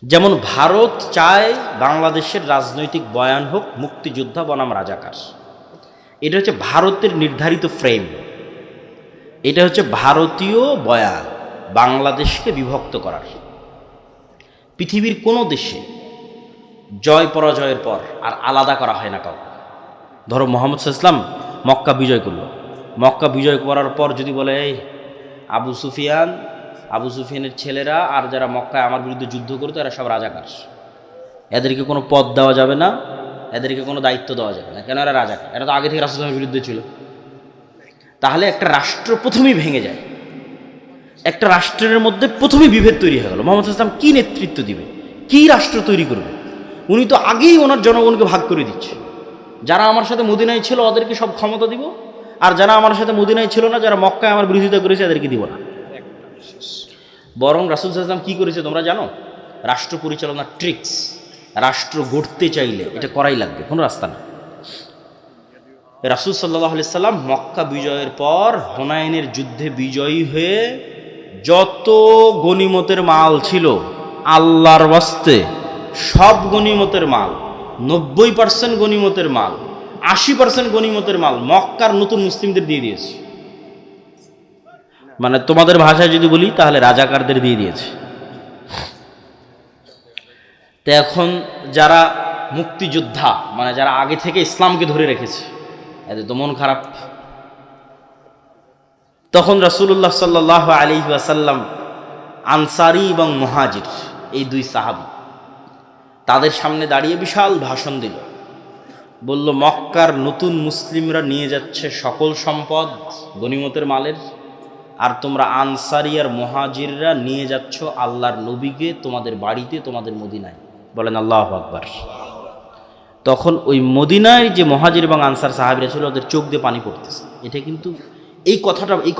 যেমন ভারত চায় বাংলাদেশের রাজনৈতিক বয়ান হোক মুক্তিযোদ্ধা বনাম রাজাকার। এটা হচ্ছে ভারতের নির্ধারিত ফ্রেম, এটা হচ্ছে ভারতীয় বয়ান বাংলাদেশকে বিভক্ত করার। পৃথিবীর কোনো দেশে জয় পরাজয়ের পর আর আলাদা করা হয় না কাউকে। ধরো মোহাম্মদ সাল্লাল্লাহু আলাইহি ওয়াসাল্লাম মক্কা বিজয় করলো, মক্কা বিজয় করার পর যদি বলে এই আবু সুফিয়ানের ছেলেরা আর যারা মক্কায় আমার বিরুদ্ধে যুদ্ধ করতো এরা সব রাজাকার, এদেরকে কোনো পদ দেওয়া যাবে না, এদেরকে কোনো দায়িত্ব দেওয়া যাবে না, কেন এরা রাজাকার, এটা তো আগে থেকে রাসূলের বিরুদ্ধে ছিল। তাহলে একটা রাষ্ট্র প্রথমেই ভেঙে যায়, একটা রাষ্ট্রের মধ্যে প্রথমেই বিভেদ তৈরি হয়ে গেল। মোহাম্মদ সাল্লাল্লাহু আলাইহি ওয়াসাল্লাম কী নেতৃত্ব দিবে, কী রাষ্ট্র তৈরি করবে? উনি তো আগেই ওনার জনগণকে ভাগ করে দিচ্ছে, যারা আমার সাথে মদিনায় ছিল ওদেরকে সব ক্ষমতা দিব, আর যারা আমার সাথে মদিনায় ছিল না, যারা মক্কায় আমার বিরোধিতা করেছে এদেরকে দিব না। বরং রাসূল সাল্লাল্লাহু আলাইহি ওয়াসাল্লাম কী করেছে তোমরা জানো? রাষ্ট্র পরিচালনার ট্রিক্স, রাষ্ট্র গড়তে চাইলে এটা করাই লাগবে, কোনো রাস্তা না। রাসূল সাল্লাল্লাহু আলাইহি সাল্লাম মক্কা বিজয়ের পর হুনাইনের যুদ্ধে বিজয়ী হয়ে যত গনিমতের মাল ছিল আল্লাহর ওয়াস্তে সব গনিমতের মাল, 90% গনিমতের মাল, 80% গনিমতের মাল মক্কার নতুন মুসলিমদের দিয়ে দিয়েছে। মানে তোমাদের ভাষায় যদি বলি তাহলে রাজাকারদের দিয়ে দিয়েছে। তো এখন যারা মুক্তিযোদ্ধা, মানে যারা আগে থেকে ইসলামকে ধরে রেখেছে, এদের তো মন খারাপ। তখন রাসূলুল্লাহ সাল্লাল্লাহু আলাইহি ওয়াসাল্লাম আনসারী এবং মুহাজির এই দুই সাহাবী তাদের সামনে দাঁড়িয়ে বিশাল ভাষণ দিল, বলল মক্কার নতুন মুসলিমরা নিয়ে যাচ্ছে সকল সম্পদ গনিমতের মালের, আর তোমরা আনসারী আর মুহাজিররা নিয়ে যাচ্ছ আল্লাহর নবীকে তোমাদের বাড়িতে, তোমাদের মদিনায়। বলেন আল্লাহু আকবার। তখন ওই মদিনায় যে মুহাজির এবং আনসার সাহাবীরা ছিল ওদের চোখ দিয়ে পানি পড়তেছে। এটা কিন্তু এই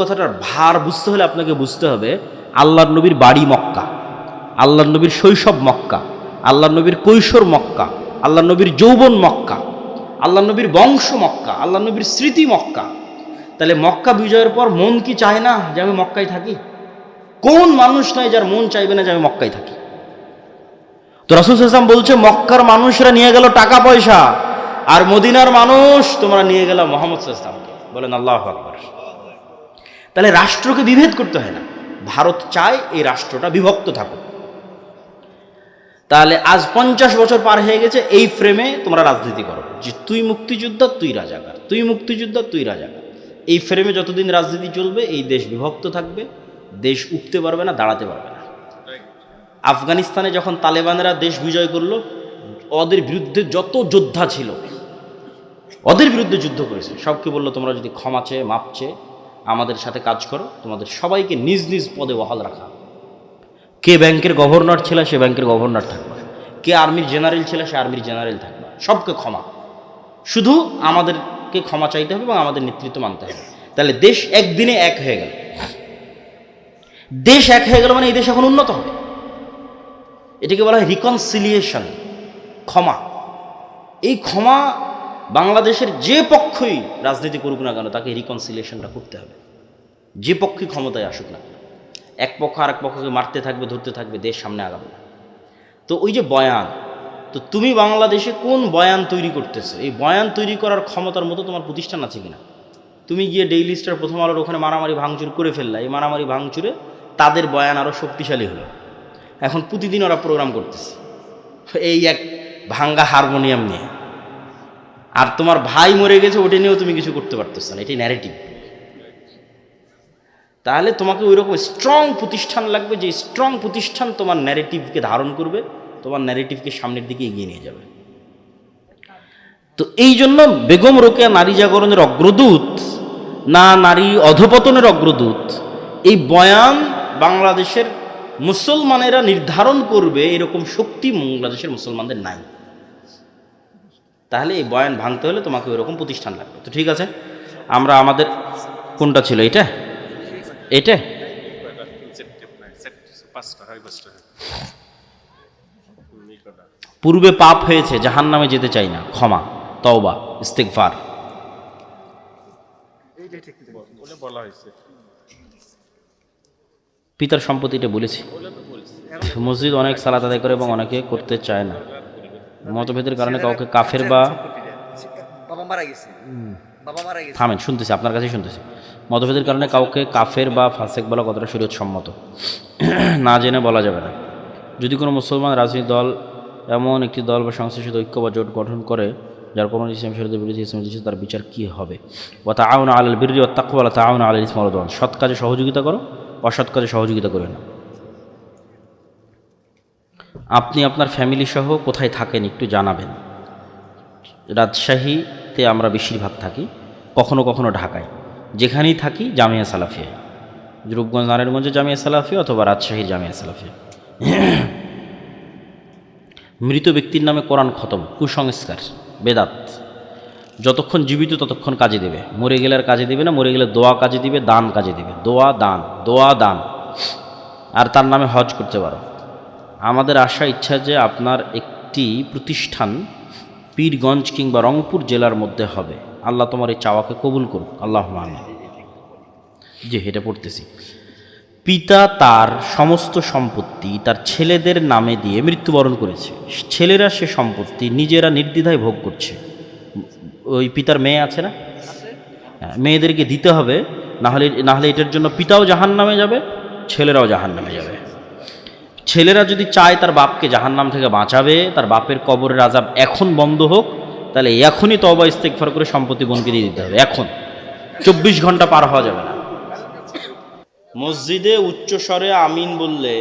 কথাটার ভার বুঝতে হলে আপনাকে বুঝতে হবে আল্লাহর নবীর বাড়ি মক্কা, আল্লাহর নবীর শৈশব মক্কা, আল্লাহর নবীর কৈশোর মক্কা, আল্লাহর নবীর যৌবন মক্কা, আল্লাহর নবীর বংশ মক্কা, আল্লাহর নবীর স্মৃতি মক্কা। তাহলে মক্কা বিজয়ের পর মন কি চায় না যে আমি মক্কায় থাকি? কোন মানুষ নাই যার মন চাইবে না যে আমি মক্কায় থাকি? তো রাসূল সাল্লাল্লাহু আলাইহি ওয়াসাল্লাম বলছে মক্কার মানুষরা নিয়ে গেল টাকা পয়সা, আর মদিনার মানুষ তোমরা নিয়ে গেল মুহাম্মদ সাল্লাল্লাহু আলাইহি ওয়াসাল্লামকে। বলেন আল্লাহু আকবার। তাহলে রাষ্ট্রকে বিভেদ করতে হয় না, ভারত চায় এই রাষ্ট্রটা বিভক্ত থাকুক। তাহলে আজ 50 বছর পার হয়ে গেছে, এই ফ্রেমে তোমরা রাজনীতি করো যে তুই মুক্তিযোদ্ধা তুই রাজাকার, তুই মুক্তিযোদ্ধা তুই রাজাকার। এই ফ্রেমে যতদিন রাজনীতি চলবে এই দেশ বিভক্ত থাকবে, দেশ উঠতে পারবে না, দাঁড়াতে পারবে না। আফগানিস্তানে যখন তালেবানরা দেশ বিজয় করলো, ওদের বিরুদ্ধে যত যোদ্ধা ছিল ওদের বিরুদ্ধে যুদ্ধ করেছে, সবকে বললো তোমরা যদি ক্ষমা চেয়ে মাপ চেয়ে আমাদের সাথে কাজ করো, তোমাদের সবাইকে নিজ নিজ পদে বহাল রাখা। কে ব্যাংকের গভর্নর ছিল সে ব্যাংকের গভর্নর থাকবে, কে আর্মির জেনারেল ছিল সে আর্মির জেনারেল থাকবে, সবকে ক্ষমা, শুধু আমাদেরকে ক্ষমা চাইতে হবে এবং আমাদের নেতৃত্ব মানতে হবে। তাহলে দেশ একদিনে এক হয়ে গেল। দেশ এক হয়ে গেল মানে এই দেশ এখন উন্নত হবে। এটাকে বলা হয় রিকনসিলিয়েশন, ক্ষমা। এই ক্ষমা বাংলাদেশের যে পক্ষই রাজনীতি করুক না কেন তাকে রিকনসিলিয়েশনটা করতে হবে, যে পক্ষই ক্ষমতায় আসুক না কেন। এক পক্ষ আর এক পক্ষকে মারতে থাকবে, ধরতে থাকবে, দেশ সামনে আগাবে না। তো ওই যে বয়ান, তো তুমি বাংলাদেশে কোন বয়ান তৈরি করতেছো? এই বয়ান তৈরি করার ক্ষমতার মতো তোমার প্রতিষ্ঠান আছে কিনা? তুমি গিয়ে ডেইলি স্টার, প্রথম আলোর ওখানে মারামারি ভাঙচুর করে ফেললা, এই মারামারি ভাঙচুরে তাদের বয়ান আরও শক্তিশালী হলো। এখন প্রতিদিন ওরা প্রোগ্রাম করতেছে এই এক ভাঙ্গা হারমোনিয়াম নিয়ে, আর তোমার ভাই মরে গেছে ওটা নিয়েও তুমি কিছু করতে পারতেছ না। এটাই ন্যারেটিভ। তাহলে তোমাকে ওই রকম স্ট্রং প্রতিষ্ঠান লাগবে, যে স্ট্রং প্রতিষ্ঠান তোমার ন্যারেটিভকে ধারণ করবে, তোমার ন্যারেটিভকে সামনের দিকে এগিয়ে নিয়ে যাবে। তো এই জন্য বেগম রোকেয়া নারী জাগরণের অগ্রদূত না নারী অধপতনের অগ্রদূত, এই বয়ান বাংলাদেশের মুসলমানেরা নির্ধারণ করবে এরকম শক্তি বাংলাদেশের মুসলমানদের নাই। তাহলে এই বয়ান ভাঙতে হলে তোমাকে ওই রকম প্রতিষ্ঠান লাগবে। তো ঠিক আছে, আমরা আমাদের কোনটা ছিল এটা এটা পূর্বে পাপ হয়েছে, জাহান্নামে যেতে চাই না, ক্ষমা, তওবা, ইস্তিগফার। পিতার সম্পত্তি এটা বলেছি। মসজিদ অনেক সালাত আদায় করে এবং অনেকে করতে চায় না। মতভেদের কারণে কাউকে কাফের বা বাবা মারা গেছে, বাবা মারা গেছে। থামেন, শুনতেছি, আপনার কাছেই শুনতেছি। মতভেদের কারণে কাউকে কাফের বা ফাসেক বলা কতটা শরীয়ত সম্মত? না জেনে বলা যাবে না। যদি কোনো মুসলমান রাজনৈতিক দল এমন একটি দল বা সংস্থার সাথে ঐক্য বা জোট গঠন করে যার কোনো ইসলাম শরীয়তের বিরোধী, ইসলাম দিচ্ছে, তার বিচার কী হবে? ওয়া তাআওয়ানু আলাল বিররি ওয়াত তাকওয়া ওয়া লা তাআওয়ানু আলাল ইসমি ওয়াল উদওয়ান। সৎ কাজে সহযোগিতা করো, অসৎ কাজে সহযোগিতা করবে না। আপনি আপনার ফ্যামিলি সহ কোথায় থাকেন একটু জানাবেন। রাজশাহীতে আমরা বেশিরভাগ থাকি, কখনো কখনো ঢাকায়। যেখানেই থাকি জামিয়া সালাফিয়ায়, রূপগঞ্জ নারায়ণগঞ্জে জামিয়া সালাফিয়া অথবা রাজশাহীর জামিয়া সালাফিয়া। মৃত ব্যক্তির নামে কোরআন খতম কুসংস্কার, বেদাত। যতক্ষণ জীবিত ততক্ষণ কাজে দেবে, মরে গেলে আর কাজে দেবে না। মরে গেলে দোয়া কাজে দিবে, দান কাজে দিবে। দোয়া দান, দোয়া দান। আর তার নামে হজ করতে পারো। আমাদের আশা ইচ্ছা যে আপনার একটি প্রতিষ্ঠান পীরগঞ্জ কিংবা রংপুর জেলার মধ্যে হবে। আল্লাহ তোমার এই চাওয়াকে কবুল করুক, আল্লাহ আমিন। যে এটা পড়তেছি, পিতা তার সমস্ত সম্পত্তি তার ছেলেদের নামে দিয়ে মৃত্যুবরণ করেছে। ছেলেরা সে সম্পত্তি নিজেরা নির্দ্বিধায় ভোগ করছে। ওই পিতার মেয়ে আছে না, মেয়েদেরকে দিতে হবে, নাহলে এটার জন্য পিতাও জাহান্নামে যাবে, ছেলেরাও জাহান্নামে যাবে। ছেলেরা যদি চায় তার বাপকে জাহান্নাম থেকে বাঁচাবে, তার বাপের কবরের আযাব এখন বন্ধ হোক, তাহলে এখনই তওবা ইস্তেগফার করে সম্পত্তি বোনকে দিয়ে দিতে হবে। এখন 24 ঘন্টা পার হওয়া যাবে না। মসজিদে উচ্চস্বরে আমিন বললে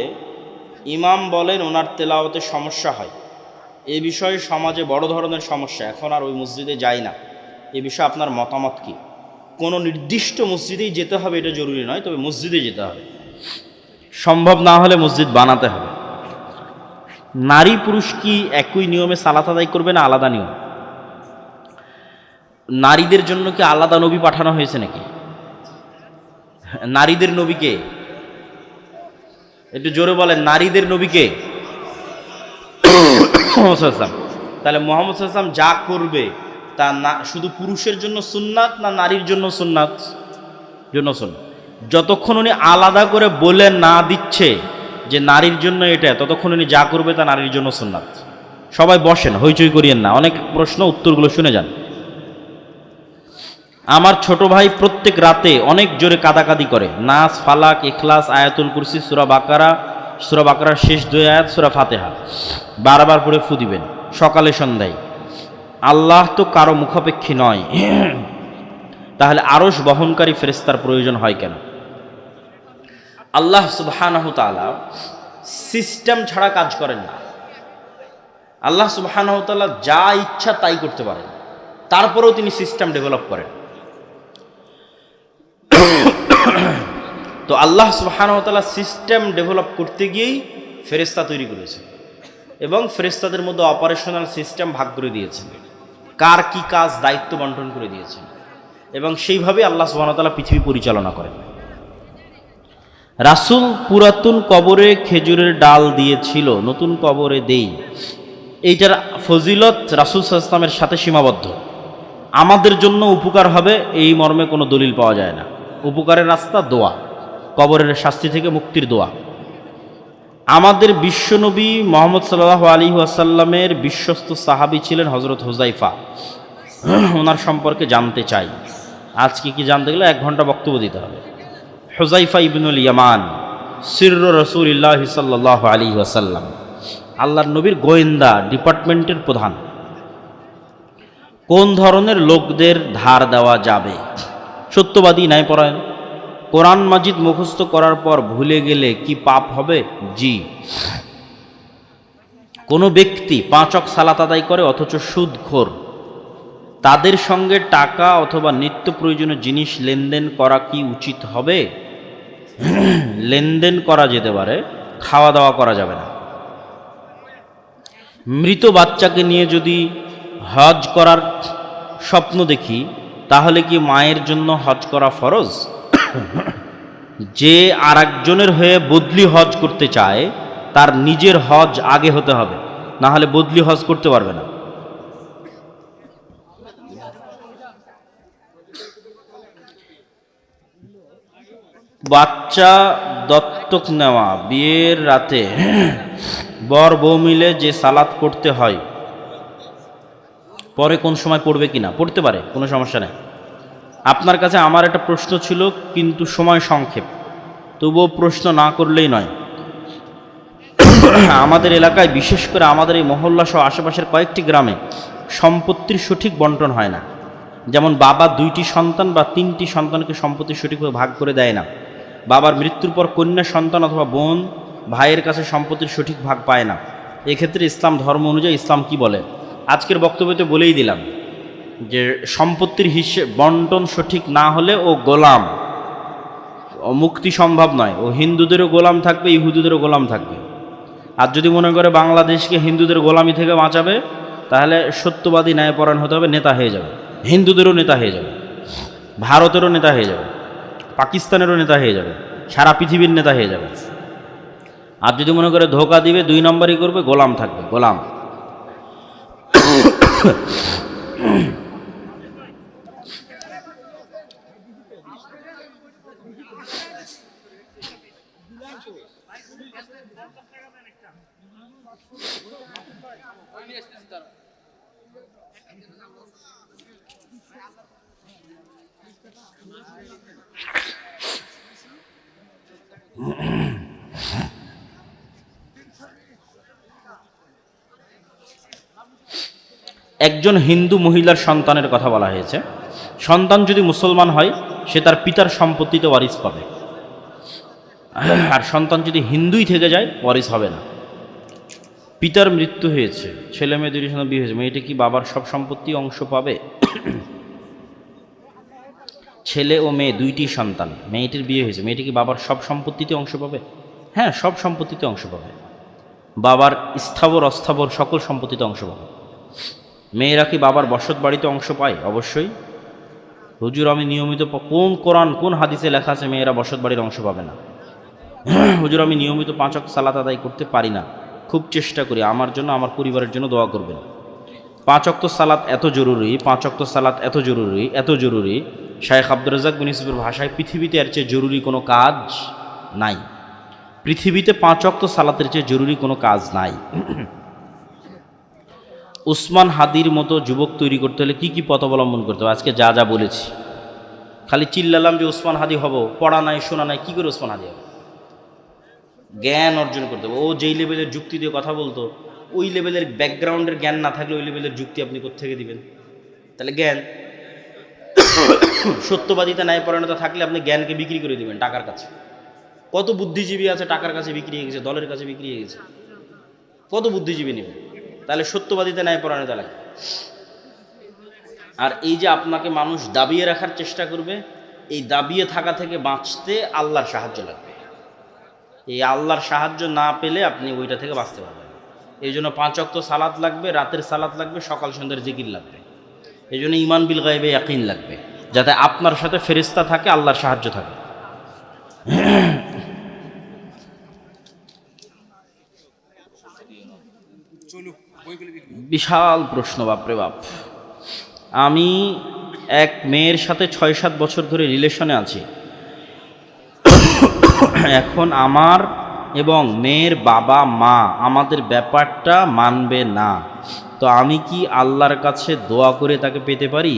ইমাম বলেন ওনার তেলাওয়াতে সমস্যা হয়। এ বিষয়ে সমাজে বড় ধরনের সমস্যা, এখন আর ওই মসজিদে যাই না। এ বিষয়ে আপনার মতামত কি? কোনো নির্দিষ্ট মসজিদেই যেতে হবে এটা জরুরি নয়, তবে মসজিদে যেতে হবে। সম্ভব না হলে মসজিদ বানাতে হবে। নারী পুরুষ কি একই নিয়মে সালাত আদায় করবে না আলাদা নিয়ম? নারীদের জন্য কি আলাদা নবী পাঠানো হয়েছে নাকি? নারীদের নবীকে একটু জোরে বলেন, নারীদের নবীকে? তাহলে মুহাম্মদ সাল্লাল্লাহু আলাইহি ওয়াসাল্লাম যা করবে তা না শুধু পুরুষের জন্য সুন্নাত, না নারীর জন্য সুন্নাত? জন্য সুন্নাত। যতক্ষণ উনি আলাদা করে বলে না দিচ্ছে যে নারীর জন্য এটা, ততক্ষণ উনি যা করবে তা নারীর জন্য সুন্নাত। সবাই বসেন, হইচই করিয়েন না, অনেক প্রশ্ন, উত্তরগুলো শুনে যান। আমার ছোট ভাই প্রত্যেক রাতে অনেক জোরে কাদাকাদি করে। নাস, ফালাক, ইখলাস, আয়াতুল কুরসি, সূরা বাকারার শেষ 2 আয়াত, সূরা ফাতিহা বারবার পড়ে ফু দিবেন সকালে সন্ধ্যায়। আল্লাহ তো কারো মুখাপেক্ষী নয়, তাহলে আরশ বহনকারী ফেরেশতার প্রয়োজন হয় কেন? আল্লাহ সুবহানাহু তাআলা সিস্টেম ছাড়া কাজ করেন না। আল্লাহ সুবহানাহু তাআলা যা ইচ্ছা তাই করতে পারেন, তারপরেও তিনি সিস্টেম ডেভেলপ করেন। তো আল্লাহ সুবহানাহু ওয়া তাআলা সিস্টেম ডেভেলপ করতে গিয়েই ফেরেশতা তৈরি করেছেন এবং ফেরেশতাদের মধ্যে অপারেশনাল সিস্টেম ভাগ করে দিয়েছেন, কার কি কাজ দায়িত্ব বন্টন করে দিয়েছেন, এবং সেইভাবে আল্লাহ সুবহানাহু ওয়া তাআলা পৃথিবী পরিচালনা করেন। রাসূল পুরাতন কবরে খেজুরের ডাল দিয়েছিল, নতুন কবরে দেই। এইটার ফজিলত রাসূল সাল্লাল্লাহু আলাইহি ওয়াসাল্লামের সাথে সীমাবদ্ধ। আমাদের জন্য উপকার হবে এই মর্মে কোনো দলিল পাওয়া যায় না। উপকারের রাস্তা দোয়া, কবরের শাস্তি থেকে মুক্তির দোয়া। আমাদের বিশ্বনবী মুহাম্মদ সাল্লাল্লাহু আলাইহি ওয়াসাল্লামের বিশ্বস্ত সাহাবী ছিলেন হযরত হুযায়ফা। ওনার সম্পর্কে জানতে চাই। আজকে কি জানতে গেলে 1 ঘন্টা বক্তব্য দিতে হবে। হুযায়ফা ইবনুল ইয়ামান, সিররু রাসূলিল্লাহ সাল্লাল্লাহু আলাইহি ওয়াসাল্লাম, আল্লাহর নবীর গোয়েন্দা ডিপার্টমেন্টের প্রধান। কোন ধরনের লোকদের ধার দেওয়া যাবে? সত্যবাদী, ন্যায়পরায়ণ। কোরআন মাজিদ মুখস্থ করার পর ভুলে গেলে কি পাপ হবে? জি। কোনো ব্যক্তি 5 ওয়াক্ত সালাত আদায় করে অথচ সুদখোর, তাদের সঙ্গে টাকা অথবা নিত্য প্রয়োজনীয় জিনিস লেনদেন করা কি উচিত হবে? লেনদেন করা যেতে পারে, খাওয়া দাওয়া করা যাবে না। মৃত বাচ্চাকে নিয়ে যদি হজ করার স্বপ্ন দেখি, তাহলে কি মায়ের জন্য হজ করা ফরজ? যে আরেকজনের হয়ে বদলি হজ করতে চায়, তার নিজের হজ আগে হতে হবে, না হলে বদলি হজ করতে পারবে না। বাচ্চা দত্তক নেওয়া, বিয়ের রাতে বর বউ মিলে যে সালাত পড়তে হয়, পরে কোন সময় পড়বে কিনা? পড়তে পারে, কোনো সমস্যা নেই। আপনার কাছে আমার একটা প্রশ্ন ছিল, কিন্তু সময় সংক্ষেপ, তবুও প্রশ্ন না করলেই নয়। আমাদের এলাকায়, বিশেষ করে আমাদের এই মহল্লা সহ আশেপাশের কয়েকটি গ্রামে সম্পত্তির সঠিক বন্টন হয় না। যেমন বাবা 2টি সন্তান বা 3টি সন্তানকে সম্পত্তি সঠিকভাবে ভাগ করে দেয় না। বাবার মৃত্যুর পর কন্যা সন্তান অথবা বোন ভাইয়ের কাছে সম্পত্তির সঠিক ভাগ পায় না। এক্ষেত্রে ইসলাম ধর্ম অনুযায়ী ইসলাম কি বলে? আজকের বক্তব্যতে বলেই দিলাম যে সম্পত্তির হিসেব বন্টন সঠিক না হলে ও গোলাম, ও মুক্তি সম্ভব নয়। ও হিন্দুদেরও গোলাম থাকবে, ইহুদিদেরও গোলাম থাকবে। আর যদি মনে করে বাংলাদেশকে হিন্দুদের গোলামি থেকে বাঁচাবে, তাহলে সত্যবাদী ন্যায়পরায়ণ হতে হবে, নেতা হয়ে যাবে, হিন্দুদেরও নেতা হয়ে যাবে, ভারতেরও নেতা হয়ে যাবে, পাকিস্তানেরও নেতা হয়ে যাবে, সারা পৃথিবীর নেতা হয়ে যাবে। আর যদি মনে করে ধোকা দিবে, 2 নম্বরই করবে, গোলাম থাকবে, গোলাম। একজন হিন্দু মহিলার সন্তানের কথা বলা হয়েছে। সন্তান যদি মুসলমান হয়, সে তার পিতার সম্পত্তিতে ওয়ারিস পাবে। আর সন্তান যদি হিন্দুই থেকে যায়, ওয়ারিস হবে না। পিতার মৃত্যু হয়েছে, ছেলে মেয়ে 2টির সঙ্গে বিয়ে হয়েছে, মেয়েটি কি বাবার সব সম্পত্তি অংশ পাবে? ছেলে ও মেয়ে 2টি সন্তান, মেয়েটির বিয়ে হয়েছে, মেয়েটি কি বাবার সব সম্পত্তিতে অংশ পাবে? হ্যাঁ, সব সম্পত্তিতে অংশ পাবে। বাবার স্থাবর অস্থাবর সকল সম্পত্তিতে অংশ পাবে। মেয়েরা কি বাবার বসত বাড়িতে অংশ পায়? অবশ্যই। হুজুর, আমি নিয়মিত কোন কোরআন কোন হাদিসে লেখা আছে মেয়েরা বসত বাড়ির অংশ পাবে না? হুজুর, আমি নিয়মিত 5 ওয়াক্ত সালাত আদায় করতে পারি না, খুব চেষ্টা করি, আমার জন্য আমার পরিবারের জন্য দোয়া করবেন। 5 ওয়াক্ত সালাত এত জরুরি, 5 ওয়াক্ত সালাত এত জরুরি, এত জরুরি, শায়েখ আব্দুর রাজ্জাক বিন ইউসুফের ভাষায় পৃথিবীতে এর চেয়ে জরুরি কোনো কাজ নাই। পৃথিবীতে 5 ওয়াক্ত সালাতের চেয়ে জরুরি কোনো কাজ নাই। উসমান হাদির মতো যুবক তৈরি করতে হলে কি কি পথ অবলম্বন করতে হবে? আজকে যা যা বলেছি, খালি চিল্লালাম যে উসমান হাদি হব, পড়া নাই শোনা নাই, কী করে উসমান হাদি হবে? জ্ঞান অর্জন করতে হবে। ও যেই লেভেলের যুক্তি দিয়ে কথা বলতো, ওই লেভেলের ব্যাকগ্রাউন্ডের জ্ঞান না থাকলে ওই লেভেলের যুক্তি আপনি কোত্থেকে দিবেন? তাহলে জ্ঞান, সত্যবাদিতা ন্যায়পরায়ণতা থাকলে আপনি জ্ঞানকে বিক্রি করে দিবেন টাকার কাছে। কত বুদ্ধিজীবী আছে টাকার কাছে বিক্রি হয়ে গেছে, দলের কাছে বিক্রি হয়ে গেছে, কত বুদ্ধিজীবী নেবেন? তাহলে সত্যবাদিতা ন্যায়পরায়ণতা লাগবে। আর এই যে আপনাকে মানুষ দাবিয়ে রাখার চেষ্টা করবে, এই দাবিয়ে থাকা থেকে বাঁচতে আল্লাহর সাহায্য লাগবে। এই আল্লাহর সাহায্য না পেলে আপনি ওইটা থেকে বাঁচতে পারবেন। এই জন্য 5 ওয়াক্ত সালাত লাগবে, রাতের সালাত লাগবে, সকাল সন্ধ্যার জিকির লাগবে। এই জন্য ঈমান বিল গায়বে ইয়াকিন লাগবে, যাতে আপনার সাথে ফেরেশতা থাকে, আল্লাহর সাহায্য থাকে। বিশাল প্রশ্ন, বাপরে বাপ। আমি এক মেয়ের সাথে 6-7 বছর ধরে রিলেশনে আছি। এখন আমার এবং মেয়ের বাবা মা আমাদের ব্যাপারটা মানবে না, তো আমি কি আল্লাহর কাছে দোয়া করে তাকে পেতে পারি?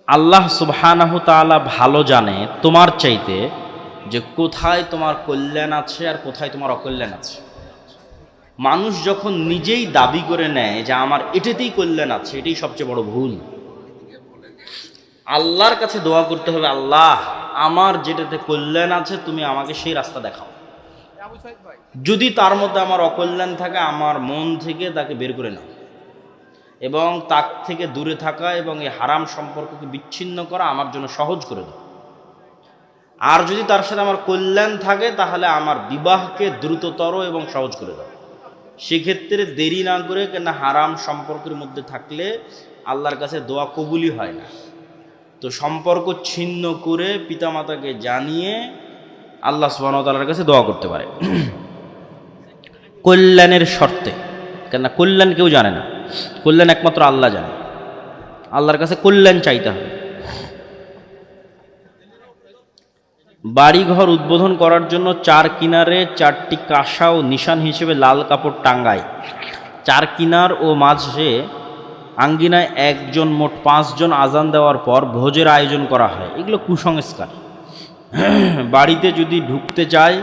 আল্লাহ সুবহানাহু তাআলা ভালো জানে তোমার চাইতে যে কোথায় তোমার কল্যাণ আছে আর কোথায় তোমার অকল্যাণ আছে। মানুষ যখন নিজেই দাবি করে নেয় যে আমার এটাতেই কল্যাণ আছে, এটাই সবচেয়ে বড় ভুল। আল্লাহর কাছে দোয়া করতে হবে, আল্লাহ আমার যেটাতে কল্যাণ আছে তুমি আমাকে সেই রাস্তা দেখাও। যদি তার মধ্যে আমার অকল্যাণ থাকে, আমার মন থেকে তাকে বের করে নাও এবং তার থেকে দূরে থাকা এবং এই হারাম সম্পর্ককে বিচ্ছিন্ন করা আমার জন্য সহজ করে দাও। আর যদি তার সাথে আমার কল্যাণ থাকে, তাহলে আমার বিবাহকে দ্রুততর এবং সহজ করে দাও। সেক্ষেত্রে দেরি না করে, কেন হারাম সম্পর্কের মধ্যে থাকলে আল্লাহর কাছে দোয়া কবুলই হয় না। তো সম্পর্ক ছিন্ন করে পিতামাতাকে জানিয়ে আল্লাহ সুবহানাহু ওয়া তাআলার কাছে দোয়া করতে পারে কল্যাণের শর্তে। কেন কল্যাণ কেউ জানে না, কল্যাণ একমাত্র আল্লাহ জানে। আল্লাহর কাছে কল্যাণ চাইতে হবে। বাড়িঘর উদ্বোধন করার জন্য চার কিনারে 4টি কাঁসা ও নিশান হিসেবে লাল কাপড় টাঙ্গায়। চার কিনার ও মাঝে আঙ্গিনায় একজন মোট 5 জন আজান দেওয়ার পর ভোজের আয়োজন করা হয়। এগুলো কুসংস্কার। বাড়িতে যদি ঢুকতে চায়,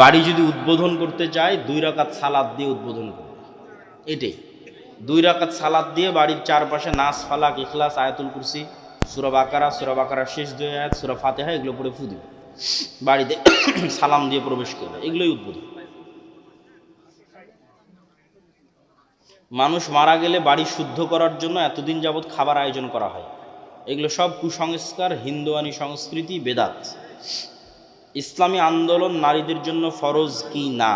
বাড়ি যদি উদ্বোধন করতে চায়, 2 রাকাত সালাত দিয়ে উদ্বোধন করবে। এটাই 2 রাকাত সালাত দিয়ে বাড়ির চারপাশে নাস, ফালাক, ইখলাস, আয়াতুল কুরসি, সূরা বাকারা শেষ 2 আয়াত, সূরা ফাতিহা এগুলো পড়ে ফু দিবে। বাড়িতে সালাম দিয়ে প্রবেশ করবে। এগুলোই উদ্বোধন। মানুষ মারা গেলে বাড়ি শুদ্ধ করার জন্য এতদিন যাবৎ খাবার আয়োজন করা হয়। এগুলো সব কুসংস্কার, হিন্দুয়ানি সংস্কৃতি, বেদাত। ইসলামী আন্দোলন নারীদের জন্য ফরজ কি না?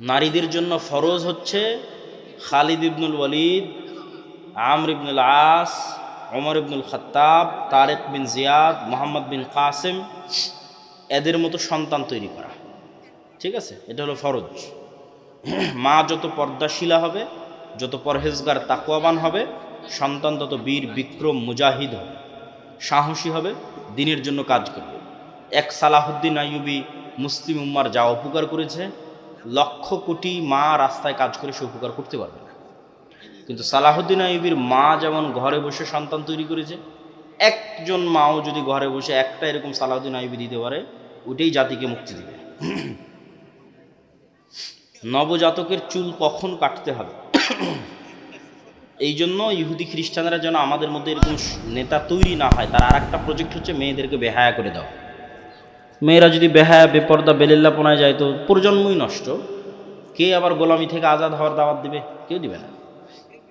নারীদের জন্য ফরজ হচ্ছে খালিদ ইবনুল ওয়ালিদ, আমর ইবনুল আস, ওমর ইবনুল খাত্তাব, তারেক বিন জিয়াদ, মোহাম্মদ বিন কাসেম, এদের মতো সন্তান তৈরি করা। ঠিক আছে, এটা হলো ফরজ। মা যত পর্দাশীলা হবে, যত পরহেজগার তাকওয়াবান হবে, সন্তান তত বীর বিক্রম মুজাহিদ হবে, সাহসী হবে, দিনের জন্য কাজ করবে। এক সালাহুদ্দিন আইয়ুবী মুসলিম উম্মার যা উপকার করেছে, 1,00,000 কোটি মা রাস্তায় কাজ করে সে উপকার করতে পারবে না। কিন্তু সালাহুদ্দিন আইয়ুবীর মা যেমন ঘরে বসে সন্তান তৈরি করেছে, একজন মাও যদি ঘরে বসে একটা এরকম সালাহুদ্দিন আইয়ুবী দিতে পারে, ওইটাই জাতিকে মুক্তি দিবে। নবজাতকের চুল কখন কাটতে হবে? এই জন্য ইহুদি খ্রিস্টানরা যেন আমাদের মধ্যে এরকম নেতা তৈরি না হয়, তার আর একটা প্রজেক্ট হচ্ছে মেয়েদেরকে বেহায়া করে দাও। মেয়েরা যদি বেহায়া, বেপর্দা, বেলেল্লাপনায় যায় তো প্রজন্মই নষ্ট। কে আবার গোলামি থেকে আজাদ হওয়ার দাওয়াত দিবে? কেউ দিবে না,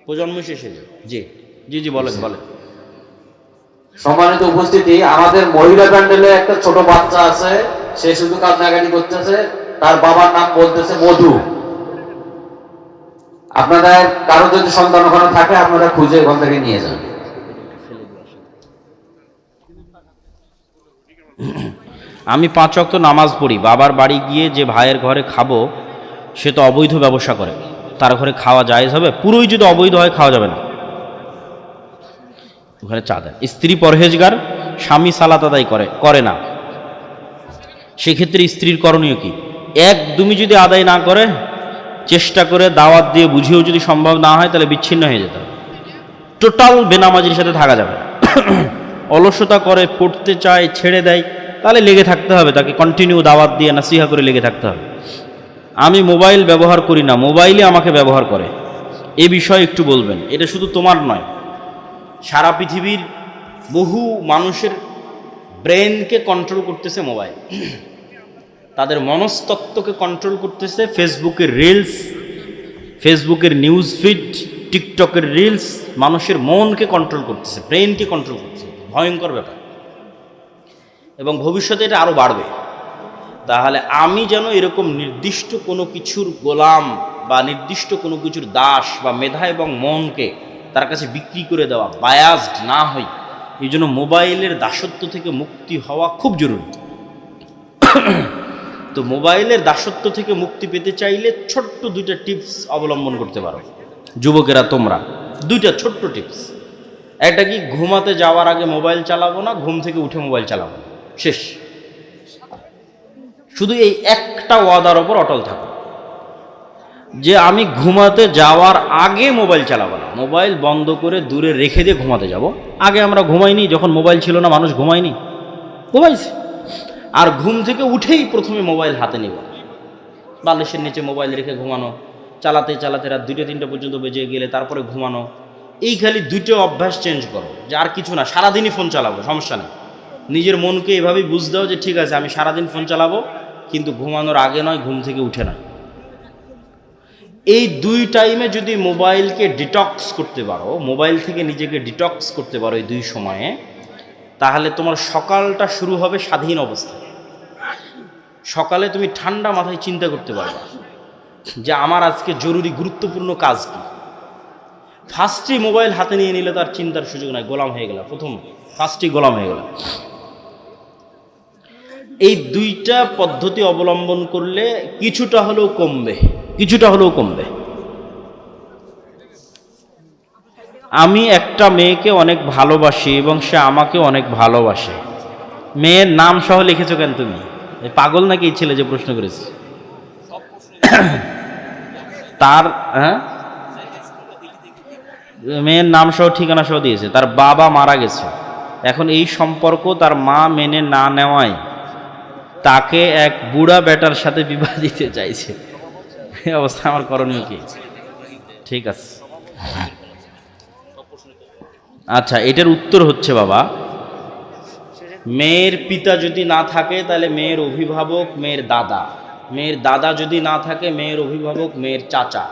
প্রজন্মই শেষ হয়ে যাবে। জি জি জি বলেন বলেন। সম্মানিত উপস্থিতি, আমাদের মহিলা প্যান্ডেলে একটা ছোট বাচ্চা আছে, সে শুধু কান্নাকাটি করতেছে, তার বাবার নাম বলতেছে মধু। আপনাদের কারো যদি সন্তান ওখানে থাকে, আপনারা খুঁজে ওখান থেকে নিয়ে যান। আমি 5 ওয়াক্ত নামাজ পড়ি, বাবার বাড়ি গিয়ে যে ভাইয়ের ঘরে খাবো সে তো অবৈধ ব্যবসা করে, তার ঘরে খাওয়া জায়েজ হবে? পুরোই যদি অবৈধ হয় খাওয়া যাবে না, ওখানে চা দেন। স্ত্রী পরহেজগার, স্বামী সালাত আদায় করে না, সেক্ষেত্রে স্ত্রীর করণীয় কি? একদমই যদি আদায় না করে, চেষ্টা করে দাওয়াত দিয়ে বুঝিয়েও যদি সম্ভব না হয়, তাহলে বিচ্ছিন্ন হয়ে যেতে হবে। টোটাল বেনামাজির সাথে থাকা যাবে না। অলসতা করে, পড়তে চায়, ছেড়ে দেয়, তাহলে লেগে থাকতে হবে, তাকে কন্টিনিউ দাওয়াত দিয়ে নাসিহা করে লেগে থাকতে হবে। আমি মোবাইল ব্যবহার করি না, মোবাইলে আমাকে ব্যবহার করে, এ বিষয়ে একটু বলবেন। এটা শুধু তোমার নয়, সারা পৃথিবীর বহু মানুষের ব্রেনকে কন্ট্রোল করতেছে মোবাইল। তাদের মনস্তত্ত্বকে কন্ট্রোল করতেছে ফেসবুকের রিলস, ফেসবুকের নিউজ ফিড, টিকটকের রিলস। মানুষের মনকে কন্ট্রোল করতেছে, ব্রেনকে কন্ট্রোল করতেছে। ভয়ঙ্কর ব্যাপার, এবং ভবিষ্যতে এটা আরও বাড়বে। তাহলে আমি যেন এরকম নির্দিষ্ট কোনো কিছুর গোলাম বা নির্দিষ্ট কোনো কিছুর দাস বা মেধা এবং মনকে তার কাছে বিক্রি করে দেওয়া, বায়াসড না হই, এই জন্য মোবাইলের দাসত্ব থেকে মুক্তি হওয়া খুব জরুরি। তো মোবাইলের দাসত্ব থেকে মুক্তি পেতে চাইলে ছোট্ট 2টা টিপস অবলম্বন করতে পারো যুবকেরা তোমরা। 2টা ছোট্ট টিপস। একটা কি, ঘুমাতে যাওয়ার আগে মোবাইল চালাবো না, ঘুম থেকে উঠে মোবাইল চালাবো না, শেষ। শুধু এই একটা ওয়াদার ওপর অটল থাকো যে আমি ঘুমাতে যাওয়ার আগে মোবাইল চালাবো না, মোবাইল বন্ধ করে দূরে রেখে দিয়ে ঘুমাতে যাব। আগে আমরা ঘুমাইনি, যখন মোবাইল ছিল না মানুষ ঘুমায়নি, ঘুমাইছে। আর ঘুম থেকে উঠেই প্রথমে মোবাইল হাতে নেব, বালিশের নিচে মোবাইল রেখে ঘুমানো, চালাতে চালাতে রাত 2টা-3টা পর্যন্ত বেজে গেলে তারপরে ঘুমানো। এই খালি 2টো অভ্যাস চেঞ্জ করো, যে আর কিছু না, সারাদিনই ফোন চালাবো, সমস্যা নেই। নিজের মনকে এভাবেই বুঝ দাও যে ঠিক আছে আমি সারাদিন ফোন চালাবো, কিন্তু ঘুমানোর আগে নয়, ঘুম থেকে উঠে নয়। এই 2 টাইমে যদি মোবাইলকে ডিটক্স করতে পারো, মোবাইল থেকে নিজেকে ডিটক্স করতে পারো এই 2 সময়ে, তাহলে তোমার সকালটা শুরু হবে স্বাধীন অবস্থায়। সকালে তুমি ঠান্ডা মাথায় চিন্তা করতে পারবে যে আমার আজকে জরুরি গুরুত্বপূর্ণ কাজ কি। ফার্স্টই মোবাইল হাতে নিয়ে নিলে তার চিন্তার সুযোগ নাই, গোলাম হয়ে গেল, ফার্স্টই গোলাম হয়ে গেল। এই 2টা পদ্ধতি অবলম্বন করলে কিছুটা হলেও কমবে, কিছুটা হলেও কমবে। আমি একটা মেয়েকে অনেক ভালোবাসি এবং সে আমাকে অনেক ভালোবাসে। মেয়ের নাম সহ লিখেছো কেন তুমি? এই পাগল নাকি এই ছেলে যে প্রশ্ন করেছে? তার মেয়ের নাম সহ ঠিকানা সহ দিয়েছে। তার বাবা মারা গেছে। এখন এই সম্পর্ক তার মা মেনে না নেওয়ায় তাকে এক বুড়া বেটার সাথে বিবাহ দিতে চাইছে। এই অবস্থা আমার করণীয় কি? ঠিক আছে, আচ্ছা, এটার উত্তর হচ্ছে বাবা, মেয়ের পিতা যদি না থাকে তাহলে মেয়ের অভিভাবক মেয়ের দাদা, মেয়ের দাদা যদি না থাকে মেয়ের অভিভাবক মেয়ের চাচা,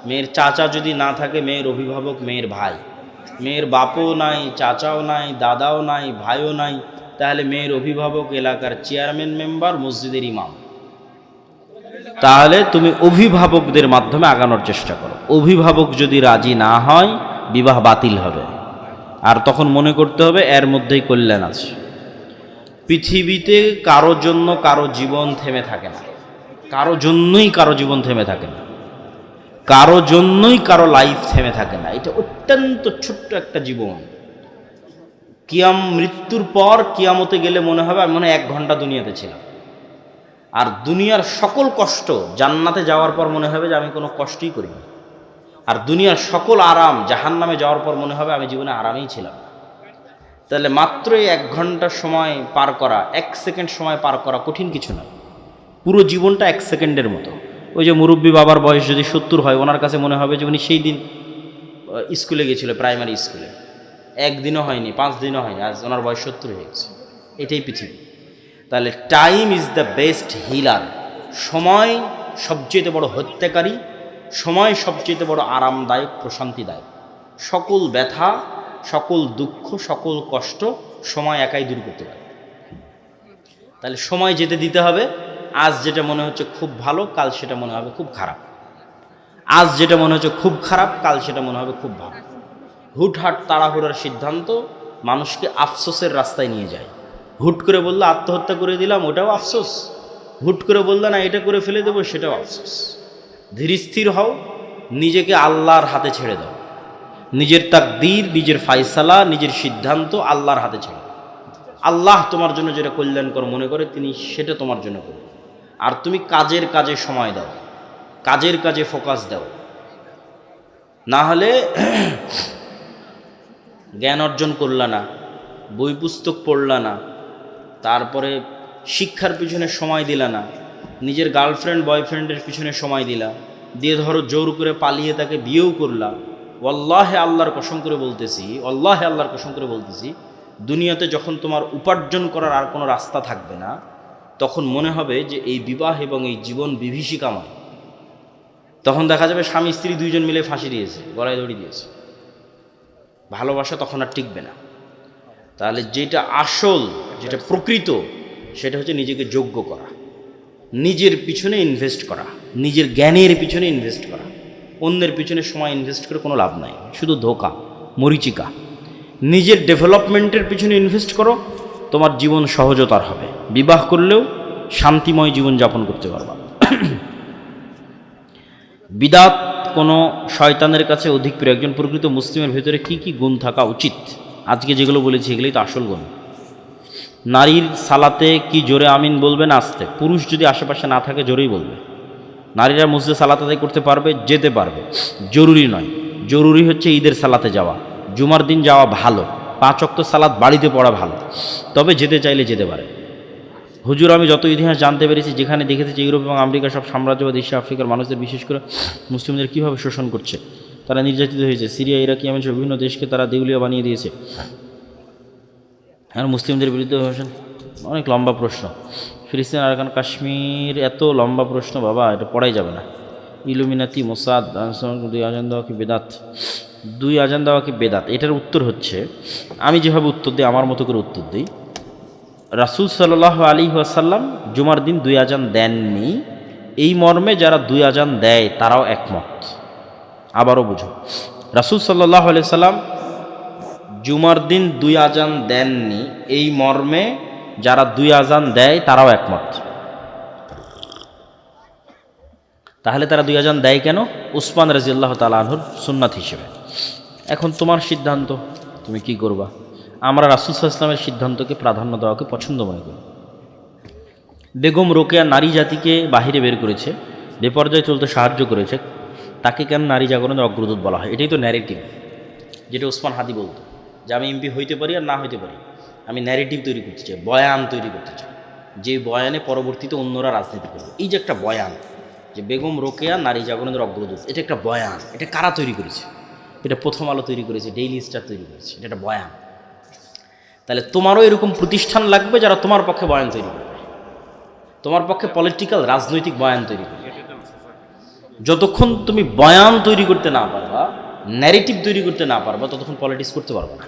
মেয়ের চাচা যদি না থাকে মেয়ের অভিভাবক মেয়ের ভাই, মেয়ের বাপও নাই, চাচাও নাই, দাদাও নাই, ভাইও নাই, তাহলে মেয়ের অভিভাবক এলাকার চেয়ারম্যান মেম্বার, মসজিদের ইমাম। তাহলে তুমি অভিভাবকদের মাধ্যমে আগানোর চেষ্টা করো। অভিভাবক যদি রাজি না হয় বিবাহ বাতিল হবে। আর তখন মনে করতে হবে এর মধ্যেই কল্যাণ আছে। পৃথিবীতে কারো জন্য কারো জীবন থেমে থাকে না, কারো জন্যই কারো জীবন থেমে থাকে না, কারো জন্যই কারো লাইফ থেমে থাকে না। এটা অত্যন্ত ছোট্ট একটা জীবন। মৃত্যুর পর কিয়ামতে গেলে মনে হবে আমি মনে হয় 1 ঘন্টা দুনিয়াতে ছিলাম। আর দুনিয়ার সকল কষ্ট জান্নাতে যাওয়ার পর মনে হবে যে আমি কোনো কষ্টই করিনি। আর দুনিয়ার সকল আরাম জাহান্নামে যাওয়ার পর মনে হবে আমি জীবনে আরামেই ছিলাম। তাহলে মাত্রই 1 ঘন্টা সময় পার করা, 1 সেকেন্ড সময় পার করা কঠিন কিছু নয়। পুরো জীবনটা 1 সেকেন্ডের মতো। ওই যে মুরব্বী বাবার বয়স যদি 70 হয়, ওনার কাছে মনে হবে যে উনি সেই দিন স্কুলে গেছিল, প্রাইমারি স্কুলে, 1 দিনও হয়নি, 5 দিনও হয়নি, আজ ওনার বয়স 70 হয়ে গেছে। এটাই পৃথিবী। তাহলে time is the best healer. সময় সবচেয়ে বড় হত্যাকারী, সময় সবচেয়ে বড় আরামদায়ক, প্রশান্তিদায়ক। সকল ব্যথা, সকল দুঃখ, সকল কষ্ট সময় একাই দূর করতে পারে। তাহলে সময় যেতে দিতে হবে। আজ যেটা মনে হচ্ছে খুব ভালো, কাল সেটা মনে হবে খুব খারাপ। আজ যেটা মনে হচ্ছে খুব খারাপ, কাল সেটা মনে হবে খুব ভালো। হুটহাট তাড়াহুড়ার সিদ্ধান্ত মানুষকে আফসোসের রাস্তায় নিয়ে যায়। হুট করে বললে আত্মহত্যা করে দিলাম, ওটাও আফসোস। হুট করে বললে না এটা করে ফেলে দেবো, সেটাও আফসোস। ধীর স্থির হও, নিজেকে আল্লাহর হাতে ছেড়ে দাও। নিজের তাকদীর, নিজের ফায়সালা, নিজের সিদ্ধান্ত আল্লাহর হাতে ছেড়ে দাও। আল্লাহ তোমার জন্য যেটা কল্যাণকর মনে করে তিনি সেটা তোমার জন্য করবে। আর তুমি কাজের কাজে সময় দাও, কাজের কাজে ফোকাস দাও। না হলে জ্ঞান অর্জন করলা না, বই পুস্তক পড়লা না, তারপরে শিক্ষার পিছনে সময় দিলা না, নিজের গার্লফ্রেন্ড বয়ফ্রেন্ডের পিছনে সময় দিলা, দিয়ে ধরো জোর করে পালিয়ে তাকে বিয়েও করলা। ওয়াল্লাহে আল্লাহর কসম করে বলতেছি, ওয়াল্লাহে আল্লাহর কসম করে বলতেছি, দুনিয়াতে যখন তোমার উপার্জন করার আর কোনো রাস্তা থাকবে না, তখন মনে হবে যে এই বিবাহ এবং এই জীবন বিভীষিকাময়। তখন দেখা যাবে স্বামী স্ত্রী 2 জন মিলে ফাঁসি দিয়েছে, গলায় দড়ি দিয়েছে। ভালোবাসা তখন আর টিকবে না। তাহলে যেটা আসল, যেটা প্রকৃত, সেটা হচ্ছে নিজেকে যোগ্য করা, নিজের পিছনে ইনভেস্ট করা, নিজের জ্ঞানের পিছনে ইনভেস্ট করা। অন্যের পিছনে সময় ইনভেস্ট করে কোনো লাভ নাই, শুধু ধোঁকা, মরিচিকা। নিজের ডেভেলপমেন্টের পিছনে ইনভেস্ট করো, তোমার জীবন সহজতর হবে। বিবাহ করলেও শান্তিময় জীবন যাপন করতে পারবা। বিদাত কোনো শয়তানের কাছে অধিক প্রিয়। একজন প্রকৃত মুসলিমের ভেতরে কি কি গুণ থাকা উচিত? আজকে যেগুলো বলেছি এগুলোই তো আসল গুণ। নারীর সালাতে কি জোরে আমিন বলবে না আস্তে? পুরুষ যদি আশেপাশে না থাকে জোরেই বলবে। নারীরা মসজিদে সালাত আদায় করতে পারবে, যেতে পারবে, জরুরি নয়। জরুরি হচ্ছে ঈদের সালাতে যাওয়া, জুমার দিন যাওয়া ভালো, 5 ওয়াক্ত সালাত বাড়িতে পড়া ভালো, তবে যেতে চাইলে যেতে পারে। হুজুর, আমি যত ইতিহাস জানতে পেরেছি, যেখানে দেখেছি যে ইউরোপ এবং আমেরিকা সব সাম্রাজ্যবাদ এশিয়া আফ্রিকার মানুষদের, বিশেষ করে মুসলিমদের কীভাবে শোষণ করছে, তারা নির্যাতিত হয়েছে। সিরিয়া, ইরাক, ইয়েমেন সহ বিভিন্ন দেশকে তারা দেউলিয়া বানিয়ে দিয়েছে। আর মুসলিমদের বিরুদ্ধে অনেক লম্বা প্রশ্ন। ফিলিস্তিন, আরাকান, কাশ্মীর, এত লম্বা প্রশ্ন বাবা, এটা পড়াই যাবে না। ইলুমিনাতি, মোসাদ, 2 আজান দেওয়া কি বেদাত? 2 আজান দেওয়া কি বেদাত? এটার উত্তর হচ্ছে, আমি যেভাবে উত্তর দিই আমার মতো করে উত্তর দিই। রাসূল সাল্লাল্লাহু আলাইহি ওয়াসাল্লাম জুমার দিন 2 আজান দেননি, এই মর্মে যারা 2 আজান দেয় তারাও একমত। আবারও বুঝো, রাসূল সাল্লাল্লাহু আলাইহি ওয়াসাল্লাম জুমার দিন 2 আজান দেননি, এই মর্মে যারা 2 আজান দেয় তারাও একমত। তাহলে তারা 2 আজান দেয় কেন? উসমান রাদিয়াল্লাহু তাআলা আনহুর সুন্নাত হিসেবে। এখন তোমার সিদ্ধান্ত, তুমি কি করবা। আমরা রাসূল সাল্লাল্লাহু আলাইহি ওয়াসাল্লামের সিদ্ধান্তকে প্রাধান্য দেওয়াকে পছন্দ মনে করি। বেগম রোকেয়া নারী জাতিকে বাহিরে বের করেছে, বেপর্যায়ে চলতে সাহায্য করেছে, তাকে কেন নারী জাগরণের অগ্রদূত বলা হয়? এটাই তো ন্যারেটিভ, যেটা ওসমান হাদি বলতো যে আমি এমপি হইতে পারি আর না হইতে পারি, আমি ন্যারেটিভ তৈরি করতে চাই, বয়ান তৈরি করতে চাই, যে বয়ানে পরবর্তীতে অন্যরা রাজনীতি করবে। এই যে একটা বয়ান যে বেগম রোকেয়া নারী জাগরণের অগ্রদূত, এটা একটা বয়ান। এটা কারা তৈরি করেছে? এটা প্রথম আলো তৈরি করেছে, ডেইলি স্টার তৈরি করেছে, এটা একটা বয়ান। তাহলে তোমারও এরকম প্রতিষ্ঠান লাগবে যারা তোমার পক্ষে বয়ান তৈরি করবে, তোমার পক্ষে পলিটিক্যাল রাজনৈতিক বয়ান তৈরি করবে। যতক্ষণ তুমি বয়ান তৈরি করতে না পারবা, ন্যারেটিভ তৈরি করতে না পারবা, ততক্ষণ পলিটিক্স করতে পারবে না।